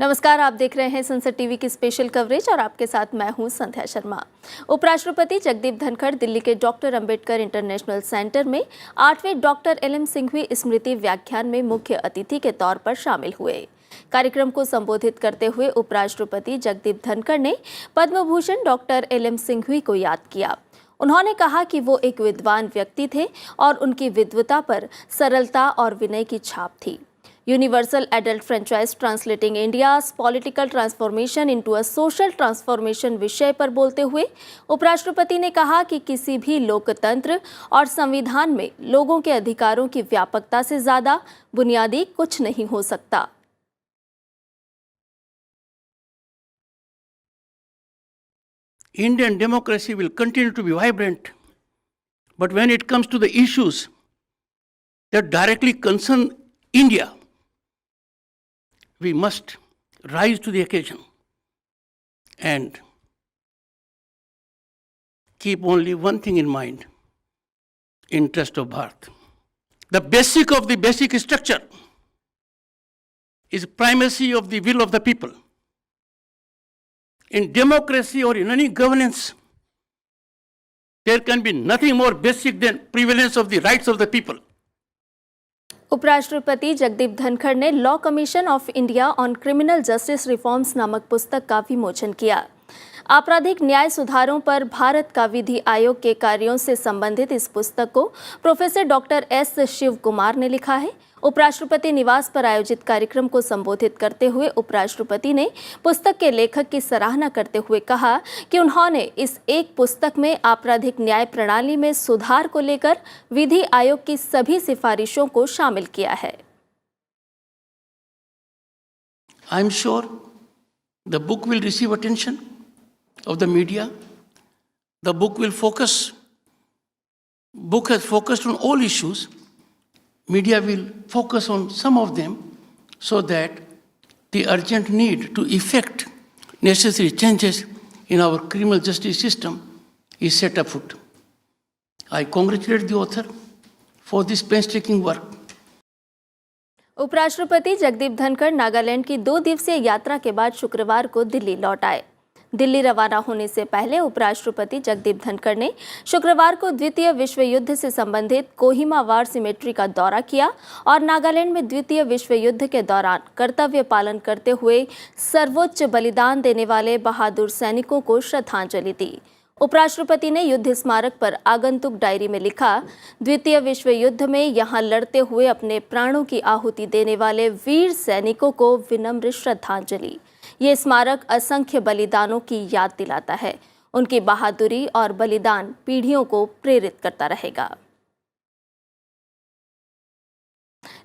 नमस्कार, आप देख रहे हैं संसद टीवी की स्पेशल कवरेज और आपके साथ मैं हूं संध्या शर्मा। उपराष्ट्रपति जगदीप धनखड़ दिल्ली के डॉक्टर अंबेडकर इंटरनेशनल सेंटर में 8वें डॉक्टर एल.एम. सिंघवी स्मृति व्याख्यान में मुख्य अतिथि के तौर पर शामिल हुए। कार्यक्रम को संबोधित करते हुए उपराष्ट्रपति जगदीप धनखड़ ने पद्म भूषण डॉक्टर एल.एम. सिंघवी को याद किया। उन्होंने कहा कि वो एक विद्वान व्यक्ति थे और उनकी विद्वता पर सरलता और विनय की छाप थी। Universal adult franchise translating India's political transformation into a social transformation विषय पर बोलते हुए उपराष्ट्रपति ने कहा कि किसी भी लोकतंत्र और संविधान में लोगों के अधिकारों की व्यापकता से ज्यादा बुनियादी कुछ नहीं हो सकता। Indian democracy will continue to be vibrant, but when it comes to the issues that directly concern India, we must rise to the occasion and keep only one thing in mind: interest of Bharat. The basic of the basic structure is primacy of the will of the people. In democracy or in any governance, there can be nothing more basic than prevalence of the rights of the people. उपराष्ट्रपति जगदीप धनखड़ ने law commission of India on criminal justice reforms नामक पुस्तक का विमोचन किया। आपराधिक न्याय सुधारों पर भारत का विधि आयोग के कार्यों से संबंधित इस पुस्तक को professor doctor S Shiv Kumar ने लिखा है। उपराष्ट्रपति निवास पर आयोजित कार्यक्रम को संबोधित करते हुए उपराष्ट्रपति ने पुस्तक के लेखक की सराहना करते हुए कहा कि उन्होंने इस एक पुस्तक में आपराधिक न्याय प्रणाली में सुधार को लेकर विधि आयोग की सभी सिफारिशों को शामिल किया है। I am sure the book will receive attention of the media. The book has focused on all issues. Media will focus on some of them so that the urgent need to effect necessary changes in our criminal justice system is set afoot. I congratulate the author for this painstaking work. उपराष्ट्रपति जगदीप धनखड़ नागालैंड की 2 दिवसीय यात्रा के बाद शुक्रवार को दिल्ली लौट आए। दिल्ली रवाना होने से पहले उपराष्ट्रपति जगदीप धनखड़ ने शुक्रवार को द्वितीय विश्व युद्ध से संबंधित कोहिमा वार सिमेट्री का दौरा किया और नागालैंड में द्वितीय विश्व युद्ध के दौरान कर्तव्य पालन करते हुए सर्वोच्च बलिदान देने वाले बहादुर सैनिकों को श्रद्धांजलि दी। उपराष्ट्रपति ने युद्ध स्मारक पर आगंतुक डायरी में लिखा, द्वितीय विश्व युद्ध में यहां लड़ते हुए अपने प्राणों की आहुति देने वाले वीर सैनिकों को विनम्र श्रद्धांजलि। ये स्मारक असंख्य बलिदानों की याद दिलाता है। उनकी बहादुरी और बलिदान पीढ़ियों को प्रेरित करता रहेगा।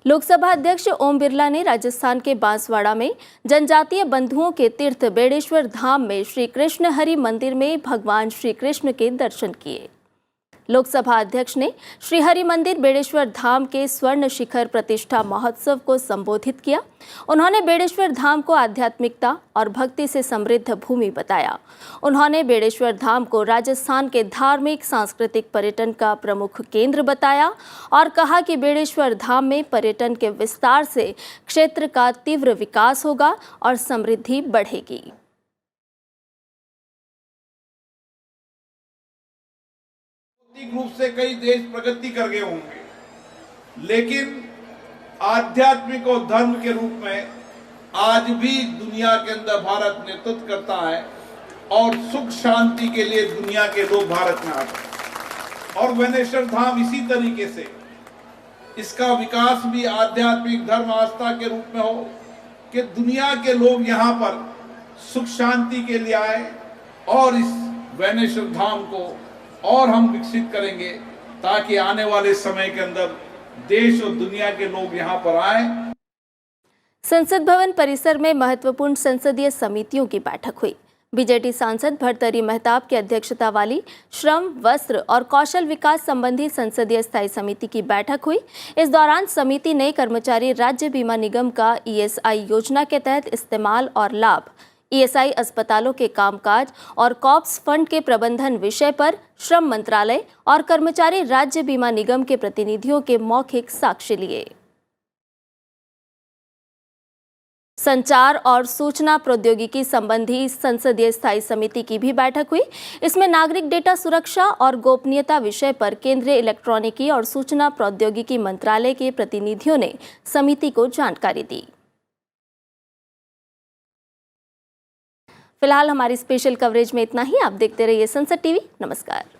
लोकसभा अध्यक्ष ओम बिरला ने राजस्थान के बांसवाड़ा में जनजातीय बंधुओं के तीर्थ बेड़ेश्वर धाम में श्री कृष्ण हरि मंदिर में भगवान श्री कृष्ण के दर्शन किए। लोकसभा अध्यक्ष ने श्री हरि मंदिर बेड़ेश्वर धाम के स्वर्ण शिखर प्रतिष्ठा महोत्सव को संबोधित किया। उन्होंने बेड़ेश्वर धाम को आध्यात्मिकता और भक्ति से समृद्ध भूमि बताया। उन्होंने बेड़ेश्वर धाम को राजस्थान के धार्मिक सांस्कृतिक पर्यटन का प्रमुख केंद्र बताया और कहा कि बेड़ेश्वर धाम में पर्यटन के विस्तार से क्षेत्र का तीव्र विकास होगा और समृद्धि बढ़ेगी। रूप से कई देश प्रगति कर गए होंगे, लेकिन आध्यात्मिक और धर्म के रूप में आज भी दुनिया के अंदर भारत नेतृत्व करता है और सुख शांति के लिए दुनिया के लोग भारत में आते हैं। और बेड़ेश्वर धाम इसी तरीके से इसका विकास भी आध्यात्मिक धर्म आस्था के रूप में हो कि दुनिया के लोग यहाँ पर सुख शांति के लिए आए और इस बेड़ेश्वर धाम को और हम विकसित करेंगे ताकि आने वाले समय के अंदर देश और दुनिया के लोग यहाँ पर आए। संसद भवन परिसर में महत्वपूर्ण संसदीय समितियों की बैठक हुई। बीजेडी सांसद भर्तृहरि महताब की अध्यक्षता वाली श्रम, वस्त्र और कौशल विकास संबंधी संसदीय स्थायी समिति की बैठक हुई। इस दौरान समिति ने कर्मचारी राज्य बीमा निगम का ईएसआई योजना के तहत इस्तेमाल और लाभ, ईएसआई अस्पतालों के कामकाज और कॉप्स फंड के प्रबंधन विषय पर श्रम मंत्रालय और कर्मचारी राज्य बीमा निगम के प्रतिनिधियों के मौखिक साक्ष्य लिए। संचार और सूचना प्रौद्योगिकी संबंधी संसदीय स्थायी समिति की भी बैठक हुई। इसमें नागरिक डेटा सुरक्षा और गोपनीयता विषय पर केंद्रीय इलेक्ट्रॉनिकी और सूचना प्रौद्योगिकी मंत्रालय के प्रतिनिधियों ने समिति को जानकारी दी। फिलहाल हमारी स्पेशल कवरेज में इतना ही। आप देखते रहिए संसद टीवी। नमस्कार।